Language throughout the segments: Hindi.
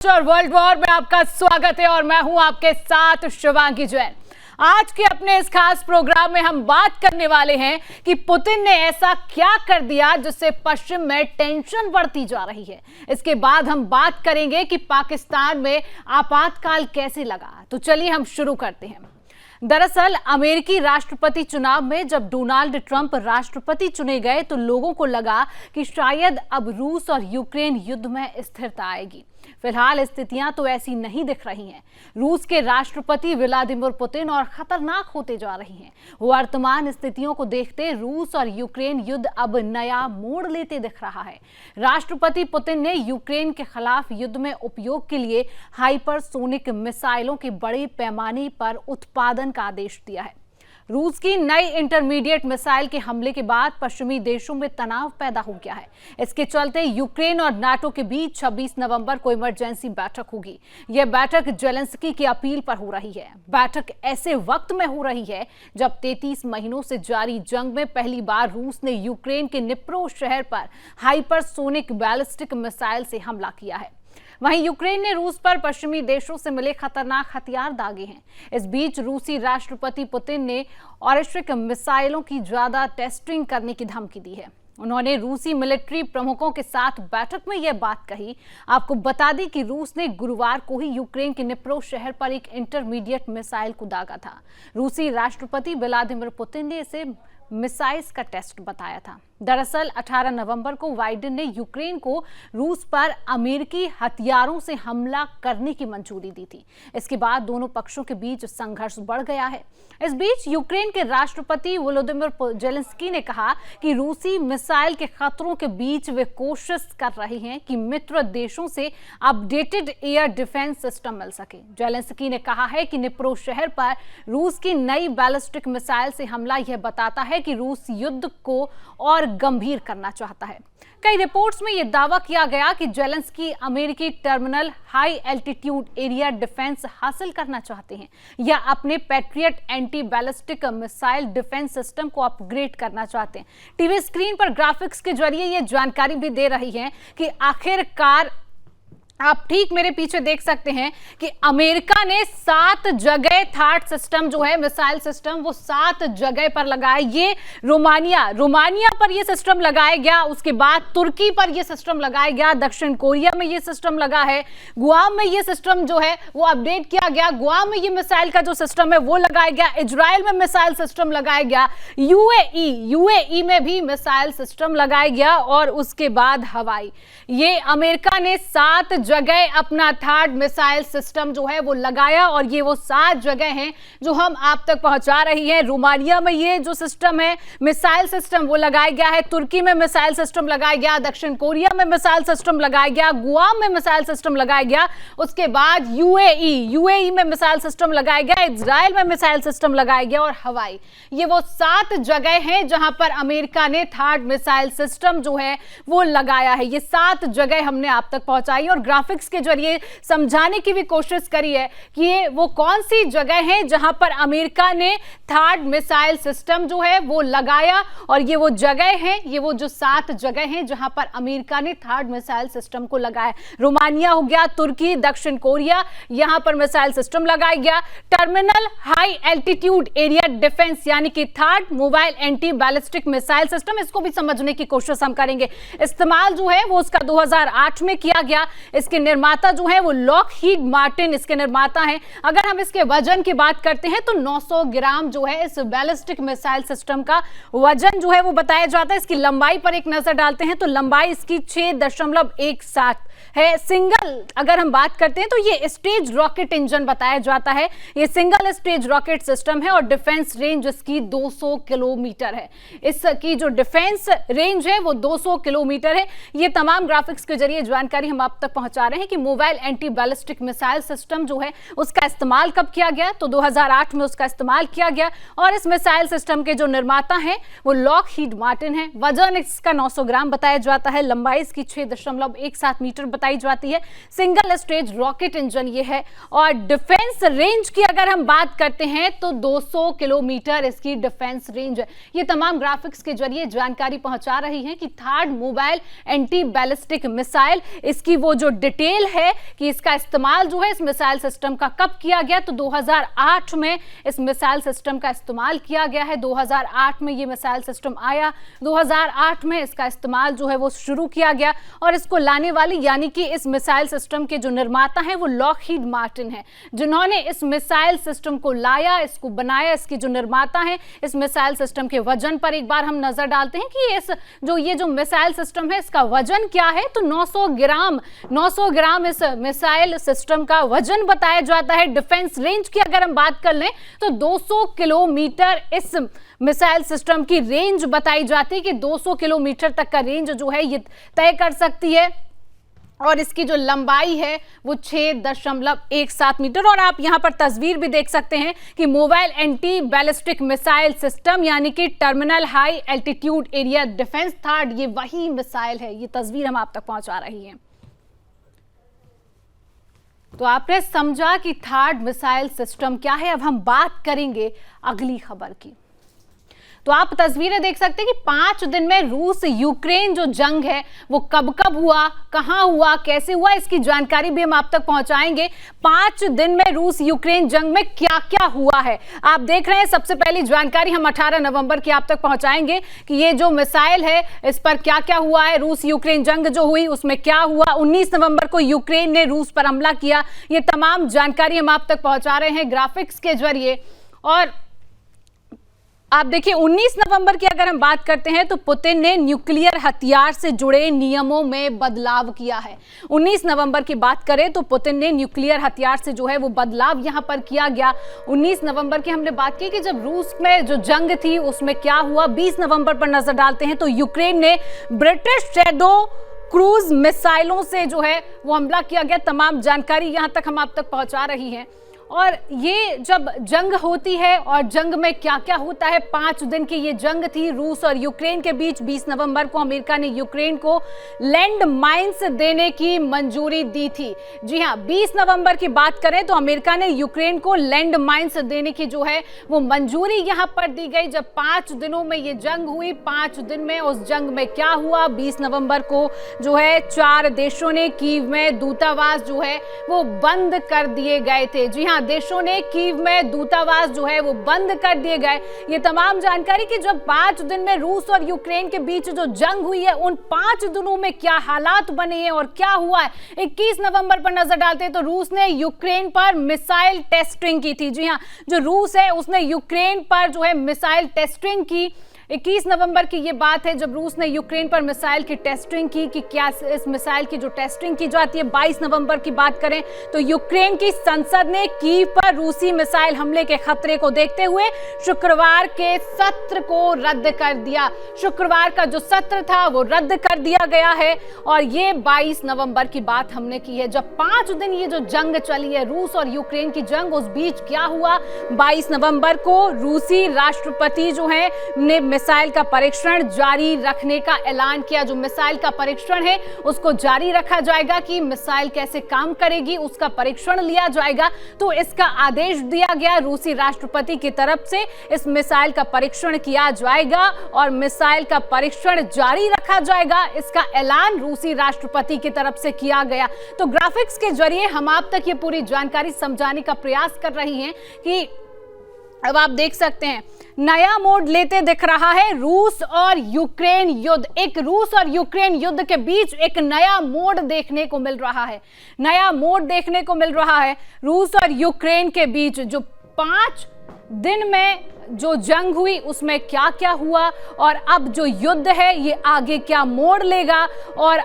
और वर्ल्ड वॉर में आपका स्वागत है और मैं हूं आपके साथ शिवांगी जैन। आज के अपने इस खास प्रोग्राम में हम बात करने वाले हैं कि पुतिन ने ऐसा क्या कर दिया जिससे पश्चिम में टेंशन बढ़ती जा रही है। इसके बाद हम बात करेंगे कि पाकिस्तान में आपातकाल कैसे लगा। तो चलिए हम शुरू करते हैं। दरअसल अमेरिकी राष्ट्रपति चुनाव में जब डोनाल्ड ट्रंप राष्ट्रपति चुने गए तो लोगों को लगा कि शायद अब रूस और यूक्रेन युद्ध में स्थिरता आएगी। फिलहाल स्थितियां तो ऐसी नहीं दिख रही हैं। रूस के राष्ट्रपति व्लादिमीर पुतिन और खतरनाक होते जा रही हैं। वर्तमान स्थितियों को देखते रूस और यूक्रेन युद्ध अब नया मोड़ लेते दिख रहा है। राष्ट्रपति पुतिन ने यूक्रेन के खिलाफ युद्ध में उपयोग के लिए हाइपरसोनिक मिसाइलों के बड़े पैमाने पर उत्पादन का आदेश दिया है। रूस की नई इंटरमीडिएट मिसाइल के हमले के बाद पश्चिमी देशों में तनाव पैदा हो गया है। इसके चलते यूक्रेन और नाटो के बीच 26 नवंबर को इमरजेंसी बैठक होगी। यह बैठक जेलेंस्की की अपील पर हो रही है। बैठक ऐसे वक्त में हो रही है जब 33 महीनों से जारी जंग में पहली बार रूस ने यूक्रेन के निप्रो शहर पर हाइपरसोनिक बैलिस्टिक मिसाइल से हमला किया है। वहीं यूक्रेन ने रूस पर पश्चिमी देशों से मिले खतरनाक हथियार दागे हैं। इस बीच रूसी राष्ट्रपति पुतिन ने ऑरिस्ट्रिक मिसाइलों की ज्यादा टेस्टिंग करने की धमकी दी है। उन्होंने रूसी मिलिट्री प्रमुखों के साथ बैठक में यह बात कही। आपको बता दें कि रूस ने गुरुवार को ही यूक्रेन के निप्रो शहर पर एक इंटरमीडिएट मिसाइल को दागा था। रूसी राष्ट्रपति व्लादिमीर पुतिन ने इसे मिसाइल्स का टेस्ट बताया था। दरअसल 18 नवंबर को बाइडेन ने यूक्रेन को रूस पर अमेरिकी हथियारों से हमला करने की मंजूरी दी थी। इसके बाद दोनों पक्षों के बीच संघर्ष बढ़ गया है। इस बीच यूक्रेन के राष्ट्रपति वोलोदिमीर जेलेंस्की ने कहा कि रूसी मिसाइल के खतरों के बीच वे कोशिश कर रहे हैं कि मित्र देशों से अपडेटेड एयर डिफेंस सिस्टम मिल सके। जेलेंस्की ने कहा है कि निप्रो शहर पर रूस की नई बैलिस्टिक मिसाइल से हमला यह बताता है कि रूस युद्ध को और गंभीर करना चाहता है। कई रिपोर्ट्स में यह दावा किया गया कि जेलेंस्की अमेरिकी terminal high altitude area defence हासिल करना चाहते हैं या अपने patriot anti ballistic missile defence system को अपग्रेड करना चाहते हैं। टीवी स्क्रीन पर ग्राफिक्स के जरिए यह जानकारी भी दे रही है कि आखिरकार आप ठीक मेरे पीछे देख सकते हैं कि अमेरिका ने 7 जगह थार्ड सिस्टम जो है मिसाइल सिस्टम वो 7 जगह पर लगाया। ये रोमानिया पर ये सिस्टम लगाया गया, उसके बाद तुर्की पर ये सिस्टम लगाया गया, दक्षिण कोरिया में ये सिस्टम लगा है, गुआम में ये सिस्टम जो है वो अपडेट किया गया, गुआम में ये मिसाइल का जो सिस्टम है वो लगाया गया, इजराइल में मिसाइल सिस्टम लगाया गया, यूएई में भी मिसाइल सिस्टम लगाया गया और उसके बाद हवाई। ये अमेरिका ने 7 जगह अपना थर्ड मिसाइल सिस्टम जो है वो लगाया और ये वो 7 जगह हैं जो हम आप तक पहुंचा रही हैं। रोमानिया में ये जो सिस्टम है मिसाइल सिस्टम वो लगाया गया है, तुर्की में मिसाइल सिस्टम लगाया गया, दक्षिण कोरिया में मिसाइल सिस्टम लगाया गया, गुआम में मिसाइल सिस्टम लगाया गया, उसके बाद यूएई में मिसाइल सिस्टम लगाया गया, इजराइल में मिसाइल सिस्टम लगाया गया और हवाई। ये वो 7 जगह हैं जहां पर अमेरिका ने थर्ड मिसाइल सिस्टम जो है वो लगाया है। ये 7 जगह हमने आप तक पहुंचाई और ग्राफिक्स के जरिए समझाने की भी कोशिश करी है कि ये वो कौन सी जगह है जहां पर अमेरिका ने थर्ड मिसाइल सिस्टम जो है वो लगाया और ये वो जगह है, ये वो जो 7 जगह हैं जहां पर अमेरिका ने थर्ड मिसाइल सिस्टम को लगाया। रोमानिया हो गया, तुर्की, दक्षिण कोरिया, यहां पर मिसाइल सिस्टम लगाया गया। Terminal high altitude area defence यानी कि third mobile anti ballistic missile system, इसको भी समझने की कोशिश हम करेंगे। इस्तेमाल जो है वो उसका 2008 में किया गया। इसके निर्माता जो है वो लॉकहीड मार्टिन इसके निर्माता हैं। अगर हम इसके वजन की बात करते हैं तो 900 ग्राम जो है इस बैलिस्टिक मिसाइल सिस्टम का वजन जो है वो बताया जाता है। इसकी लंबाई पर एक नजर डालते हैं तो लंबाई इसकी 6.17 है। सिंगल अगर हम बात करते हैं तो ये स्टेज रॉकेट इंजन बताया जाता है। ये सिंगल स्टेज रॉकेट सिस्टम है और डिफेंस रेंज इसकी 200 किलोमीटर है। इसकी जो डिफेंस रेंज है वो 200 किलोमीटर है। ये तमाम ग्राफिक्स के जरिए जानकारी हम आप तक पहुंचा रहे हैं कि mobile anti ballistic missile system जो है उसका इस्तेमाल कब किया गया, तो 2008 में उसका इस्तेमाल किया गया और इस मिसाइल सिस्टम के जो निर्माता हैं वो लॉकहीड मार्टिन है। वजन इसका 900 ग्राम बताया जाता है, लंबाई इसकी 6.17 मीटर बताई जाती है। सिंगल स्टेज रॉकेट इंजन ये है। और डिफेंस रेंज की अगर हम बात करते हैं तो 200 किलोमीटर इसकी डिफेंस रेंज है। ये तमाम ग्राफिक्स के जरिए जानकारी पहुंचा रही है कि third mobile anti ballistic missile, इसकी वो जो डिटेल है कि इसका इस्तेमाल जो है इस मिसाइल सिस्टम का कब किया गया, तो 2008 में इस मिसाइल सिस्टम का इस्तेमाल किया गया है। 2008 में ये मिसाइल सिस्टम आया, 2008 में इसका इस्तेमाल जो है वो शुरू किया गया। और इसको लाने वाली यानी कि इस मिसाइल सिस्टम के जो निर्माता हैं वो लॉकहीड मार्टिन है, जिन्होंने इस मिसाइल सिस्टम को लाया, इसको बनाया। इसके जो निर्माता हैं, इस मिसाइल सिस्टम के वजन पर एक बार हम नजर डालते हैं कि ये जो मिसाइल सिस्टम है इसका वजन क्या है। तो 900 ग्राम इस मिसाइल सिस्टम का वजन बताया जाता है। डिफेंस रेंज की अगर हम बात कर लें तो 200 किलोमीटर इस मिसाइल सिस्टम की रेंज बताई जाती है कि 200 किलोमीटर तक का रेंज जो है ये तय कर सकती है। और इसकी जो लंबाई है वो 6.17 मीटर। और आप यहां पर तस्वीर भी देख सकते हैं कि mobile anti ballistic missile system यानी कि terminal high altitude area defence third, ये वही मिसाइल है। ये तस्वीर हम आप तक पहुंचा रही हैं। तो आपने समझा कि थार्ड मिसाइल सिस्टम क्या है। अब हम बात करेंगे अगली खबर की। तो आप तस्वीरें देख सकते हैं कि 5 दिन में रूस यूक्रेन जो जंग है वो कब कब हुआ, कहां हुआ, कैसे हुआ, इसकी जानकारी भी हम आप तक पहुंचाएंगे। 5 दिन में रूस यूक्रेन जंग में क्या क्या हुआ है आप देख रहे हैं। सबसे पहली जानकारी हम 18 नवंबर की आप तक पहुंचाएंगे कि ये जो मिसाइल है इस पर क्या क्या हुआ है। रूस यूक्रेन जंग जो हुई उसमें क्या हुआ। 19 नवंबर को यूक्रेन ने रूस पर हमला किया। ये तमाम जानकारी हम आप तक पहुंचा रहे हैं ग्राफिक्स के जरिए। और आप देखिए 19 नवंबर की अगर हम बात करते हैं तो पुतिन ने न्यूक्लियर हथियार से जुड़े नियमों में बदलाव किया है। 19 नवंबर की बात करें तो पुतिन ने न्यूक्लियर हथियार से जो है वो बदलाव यहां पर किया गया। 19 नवंबर की हमने बात की कि जब रूस में जो जंग थी उसमें क्या हुआ। 20 नवंबर पर नजर डालते हैं तो यूक्रेन ने ब्रिटिश शैडो क्रूज मिसाइलों से जो है वो हमला किया गया। तमाम जानकारी यहां तक हम आप तक पहुंचा रही हैं। और ये जब जंग होती है और जंग में क्या क्या होता है, 5 दिन की ये जंग थी रूस और यूक्रेन के बीच। 20 नवंबर को अमेरिका ने यूक्रेन को लैंड माइंस देने की मंजूरी दी थी। जी हां, 20 नवंबर की बात करें तो अमेरिका ने यूक्रेन को लैंड माइंस देने की जो है वो मंजूरी यहां पर दी गई। जब 5 दिनों में ये जंग हुई, 5 दिन में उस जंग में क्या हुआ। 20 नवंबर को जो है 4 देशों ने कीव में दूतावास जो है वो बंद कर दिए गए थे। जी हां, देशों ने कीव में दूतावास जो है वो बंद कर दिए गए। ये तमाम जानकारी कि जब 5 दिन में रूस और यूक्रेन के बीच जो जंग हुई है उन 5 दिनों में क्या हालात बने हैं और क्या हुआ है। 21 नवंबर पर नजर डालते हैं तो रूस ने यूक्रेन पर मिसाइल टेस्टिंग की थी। जी हां, जो रूस है उसने यूक्रेन पर जो है मिसाइल टेस्टिंग की। 21 नवंबर की ये बात है जब रूस ने यूक्रेन पर मिसाइल की टेस्टिंग की कि क्या इस मिसाइल की जो टेस्टिंग की जाती है। 22 नवंबर की बात करें तो यूक्रेन की संसद ने कीव पर रूसी मिसाइल हमले के खतरे को देखते हुए शुक्रवार के सत्र को रद्द कर दिया। शुक्रवार का जो सत्र था वो रद्द कर दिया गया है। और ये 22 नवंबर की बात हमने की है। जब 5 दिन ये जो जंग चली है रूस और यूक्रेन की जंग, उस बीच क्या हुआ। 22 नवंबर को रूसी राष्ट्रपति जो है ने मिसाइल का परीक्षण जारी रखने का ऐलान किया। जो मिसाइल का परीक्षण है उसको जारी रखा जाएगा कि मिसाइल कैसे काम करेगी, उसका परीक्षण लिया जाएगा। तो इसका आदेश दिया गया रूसी राष्ट्रपति की तरफ से, इस मिसाइल का परीक्षण किया जाएगा और मिसाइल का परीक्षण जारी रखा जाएगा। इसका ऐलान रूसी राष्ट्रपति की तरफ से किया गया। तो ग्राफिक्स के जरिए हम आप तक ये पूरी जानकारी समझाने का प्रयास कर रही हैं कि अब आप देख सकते हैं नया मोड़ लेते दिख रहा है रूस और यूक्रेन युद्ध। एक रूस और यूक्रेन युद्ध के बीच एक नया मोड़ देखने को मिल रहा है। नया मोड़ देखने को मिल रहा है रूस और यूक्रेन के बीच। जो 5 दिन में जो जंग हुई उसमें क्या क्या हुआ और अब जो युद्ध है ये आगे क्या मोड़ लेगा और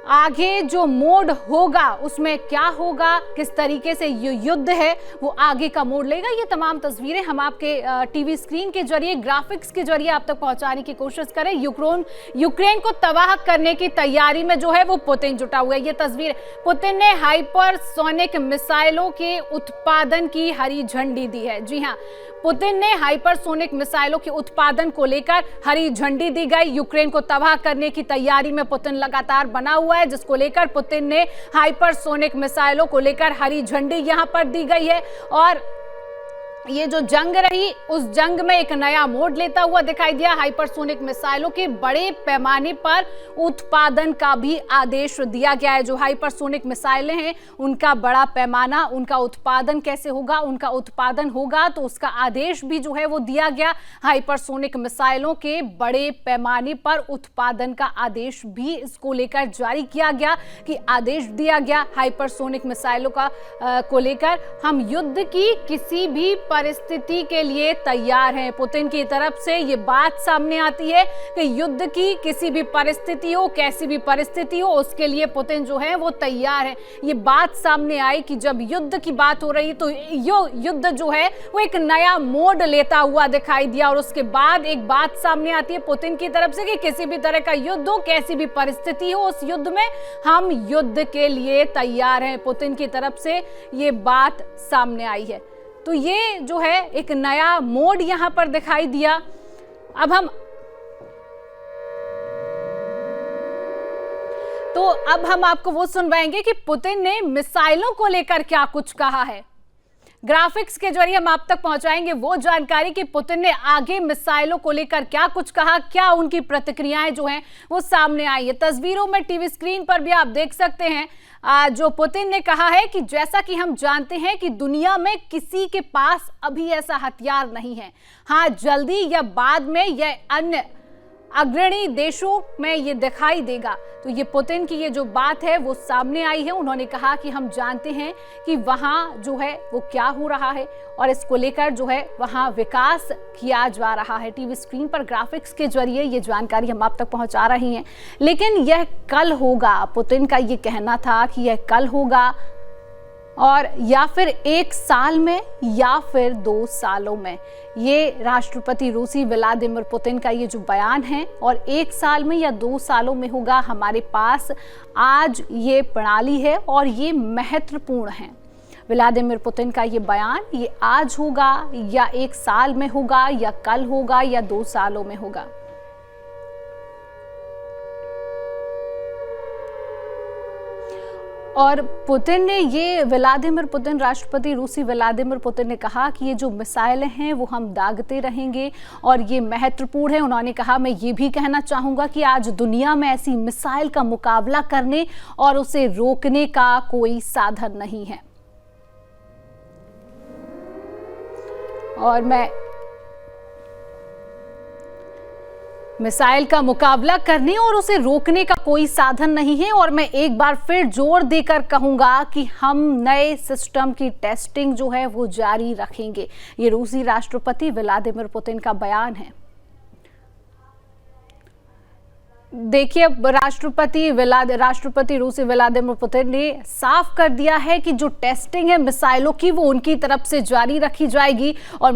आगे जो मोड़ होगा उसमें क्या होगा, किस तरीके से ये युद्ध है वो आगे का मोड़ लेगा। ये तमाम तस्वीरें हम आपके टीवी स्क्रीन के जरिए, ग्राफिक्स के जरिए आप तक पहुंचाने की कोशिश करें। यूक्रेन को तबाह करने की तैयारी में जो है वो पुतिन जुटा हुआ है। ये तस्वीर, पुतिन ने हाइपरसोनिक मिसाइलों के उत्पादन की हरी झंडी दी है। जी हाँ, पुतिन ने हाइपरसोनिक मिसाइलों के उत्पादन को लेकर हरी झंडी दी गई। यूक्रेन को तबाह करने की तैयारी में पुतिन लगातार बना हुआ है। है, जिसको लेकर पुतिन ने हाइपरसोनिक मिसाइलों को लेकर हरी झंडी यहां पर दी गई है। और ये जो जंग रही, उस जंग में एक नया मोड़ लेता हुआ दिखाई दिया। हाइपरसोनिक मिसाइलों के बड़े पैमाने पर उत्पादन का भी आदेश दिया गया है। जो हाइपरसोनिक मिसाइलें हैं, उनका बड़ा पैमाना, उनका उत्पादन कैसे होगा, उनका उत्पादन होगा तो उसका आदेश भी जो है वो दिया गया। हाइपरसोनिक मिसाइलों के बड़े पैमाने पर उत्पादन का आदेश भी इसको लेकर जारी किया गया, कि आदेश दिया गया हाइपरसोनिक मिसाइलों का को लेकर हम युद्ध की किसी भी परिस्थिति के लिए तैयार हैं। पुतिन की तरफ से ये बात सामने आती है कि युद्ध की किसी भी परिस्थिति हो, कैसी भी परिस्थिति हो, उसके लिए पुतिन जो है वो तैयार है। ये बात सामने आई कि जब युद्ध की बात हो रही तो युद्ध जो है वो एक नया मोड़ लेता हुआ दिखाई दिया। और उसके बाद एक बात सामने आती है पुतिन की तरफ से कि किसी भी तरह का युद्ध हो, कैसी भी परिस्थिति हो, उस युद्ध में हम युद्ध के लिए तैयार हैं। पुतिन की तरफ से ये बात सामने आई है। तो ये जो है एक नया मोड यहां पर दिखाई दिया। अब हम आपको वो सुनवाएंगे कि पुतिन ने मिसाइलों को लेकर क्या कुछ कहा है। ग्राफिक्स के जरिए हम आप तक पहुंचाएंगे वो जानकारी कि पुतिन ने आगे मिसाइलों को लेकर क्या कुछ कहा, क्या उनकी प्रतिक्रियाएं जो हैं वो सामने आई है। तस्वीरों में टीवी स्क्रीन पर भी आप देख सकते हैं जो पुतिन ने कहा है कि जैसा कि हम जानते हैं कि दुनिया में किसी के पास अभी ऐसा हथियार नहीं है। हाँ, जल्दी या बाद में यह अन्य अग्रणी देशों में ये दिखाई देगा। तो ये पुतिन की ये जो बात है वो सामने आई है। उन्होंने कहा कि हम जानते हैं कि वहाँ जो है वो क्या हो रहा है और इसको लेकर जो है वहाँ विकास किया जा रहा है। टीवी स्क्रीन पर ग्राफिक्स के जरिए ये जानकारी हम आप तक पहुँचा रही हैं, लेकिन यह कल होगा। पुतिन का ये कहना था कि यह कल होगा, और या फिर 1 साल में या फिर 2 सालों में। ये राष्ट्रपति रूसी व्लादिमीर पुतिन का ये जो बयान है, और 1 साल में या 2 सालों में होगा। हमारे पास आज ये प्रणाली है और ये महत्वपूर्ण है। व्लादिमीर पुतिन का ये बयान, ये आज होगा या 1 साल में होगा या कल होगा या 2 सालों में होगा। और पुतिन ने ये, व्लादिमीर पुतिन, राष्ट्रपति रूसी व्लादिमीर पुतिन ने कहा कि ये जो मिसाइलें हैं वो हम दागते रहेंगे और ये महत्वपूर्ण है। उन्होंने कहा, मैं ये भी कहना चाहूँगा कि आज दुनिया में ऐसी मिसाइल का मुकाबला करने और उसे रोकने का कोई साधन नहीं है। और मैं मिसाइल का मुकाबला करने और उसे रोकने का कोई साधन नहीं है। और मैं एक बार फिर जोर देकर कहूंगा कि हम नए सिस्टम की टेस्टिंग जो है वो जारी रखेंगे। ये रूसी राष्ट्रपति व्लादिमीर पुतिन का बयान है। देखिए, राष्ट्रपति रूसी व्लादिमीर पुतिन ने साफ कर दिया है कि जो टेस्टिंग है मिसाइलों की वो उनकी तरफ से जारी रखी जाएगी। और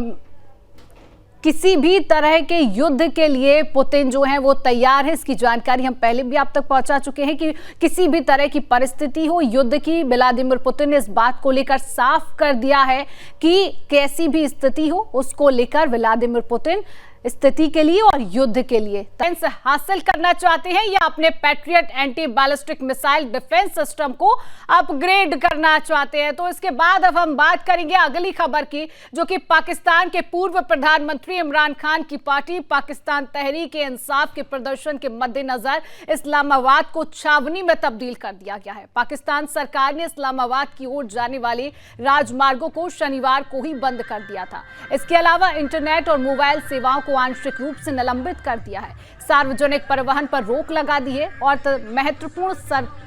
किसी भी तरह के युद्ध के लिए पुतिन जो है वो तैयार है। इसकी जानकारी हम पहले भी आप तक पहुंचा चुके हैं कि किसी भी तरह की परिस्थिति हो युद्ध की, व्लादिमीर पुतिन ने इस बात को लेकर साफ कर दिया है कि कैसी भी स्थिति हो उसको लेकर व्लादिमीर पुतिन स्थिति के लिए और युद्ध के लिए हासिल करना चाहते हैं या अपने patriot anti ballistic missile defence system को अपग्रेड करना चाहते हैं। तो इसके बाद अब हम बात करेंगे अगली खबर की, जो कि पाकिस्तान के पूर्व प्रधानमंत्री इमरान खान की पार्टी पाकिस्तान तहरीक-ए-इंसाफ के प्रदर्शन के मद्देनजर इस्लामाबाद को छावनी में तब्दील कर दिया गया है। पाकिस्तान सरकार ने इस्लामाबाद की ओर जाने वाले राजमार्गों को शनिवार को ही बंद कर दिया था। इसके अलावा इंटरनेट और मोबाइल सेवाओं को आंशिक रूप से निलंबित कर दिया है। सार्वजनिक परिवहन पर रोक लगा दी है और महत्वपूर्ण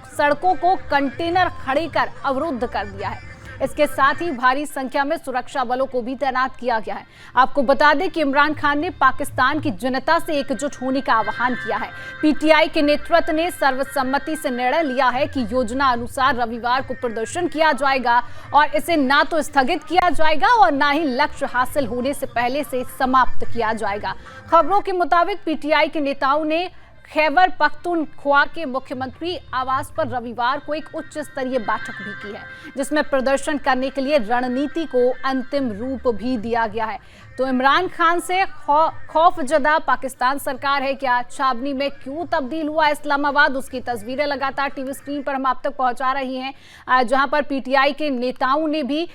सड़कों को कंटेनर खड़े कर अवरुद्ध कर दिया है। इसके साथ ही भारी संख्या में सुरक्षा बलों को भी तैनात किया गया है। आपको बता दें कि इमरान खान ने पाकिस्तान की जनता से एकजुट होने का आह्वान किया है। पीटीआई के नेतृत्व ने सर्वसम्मति से निर्णय लिया है कि योजना अनुसार रविवार को प्रदर्शन किया जाएगा और इसे ना तो स्थगित किया जाएगा और ना ही लक्ष्य हासिल होने से पहले से समाप्त किया जाएगा। खबरों के मुताबिक पीटीआई के नेताओं ने खैबर पख्तूनख्वा के मुख्यमंत्री आवास पर रविवार को एक उच्च स्तरीय बैठक भी की है, जिसमें प्रदर्शन करने के लिए रणनीति को अंतिम रूप भी दिया गया है। तो इमरान खान से खौफजदा पाकिस्तान सरकार है क्या? छावनी में क्यों तब्दील हुआ इस्लामाबाद? उसकी तस्वीरें लगातार टीवी स्क्रीन पर हम आप तक पहुंचा रही हैं, जहां पर पीटीआई के नेताओं ने भी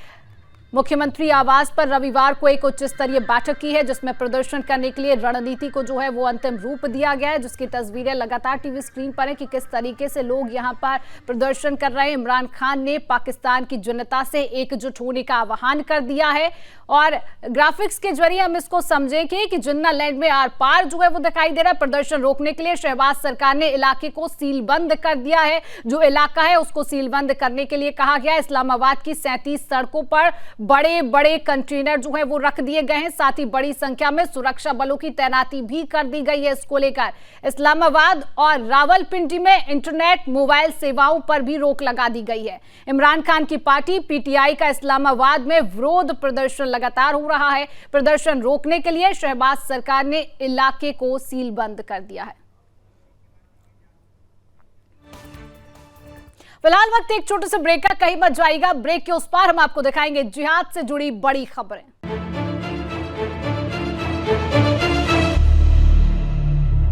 मुख्यमंत्री आवास पर रविवार को एक उच्च स्तरीय बैठक की है, जिसमें प्रदर्शन करने के लिए रणनीति को जो है वो अंतिम रूप दिया गया है, जिसकी तस्वीरें लगातार टीवी स्क्रीन पर है कि किस तरीके से लोग यहां पर प्रदर्शन कर रहे हैं। इमरान खान ने पाकिस्तान की जनता से एकजुट होने का आह्वान कर दिया है और ग्राफिक्स के जरिए हम इसको समझेंगे कि जिन्ना लैंड में आर पार जो है वो दिखाई दे रहा है। प्रदर्शन रोकने के लिए शहबाज सरकार ने इलाके को सीलबंद कर दिया है, जो इलाका है उसको सीलबंद करने के लिए कहा गया है। इस्लामाबाद की 37 सड़कों पर बड़े बड़े कंटेनर जो है वो रख दिए गए हैं, साथ ही बड़ी संख्या में सुरक्षा बलों की तैनाती भी कर दी गई है। इसको लेकर इस्लामाबाद और रावलपिंडी में इंटरनेट मोबाइल सेवाओं पर भी रोक लगा दी गई है। इमरान खान की पार्टी पीटीआई का इस्लामाबाद में विरोध प्रदर्शन लगातार हो रहा है। प्रदर्शन रोकने के लिए शहबाज सरकार ने इलाके को सीलबंद कर दिया है। फिलहाल वक्त एक छोटे से ब्रेक का, कहीं मत जाइएगा। ब्रेक के उस पार हम आपको दिखाएंगे जिहाद से जुड़ी बड़ी खबरें।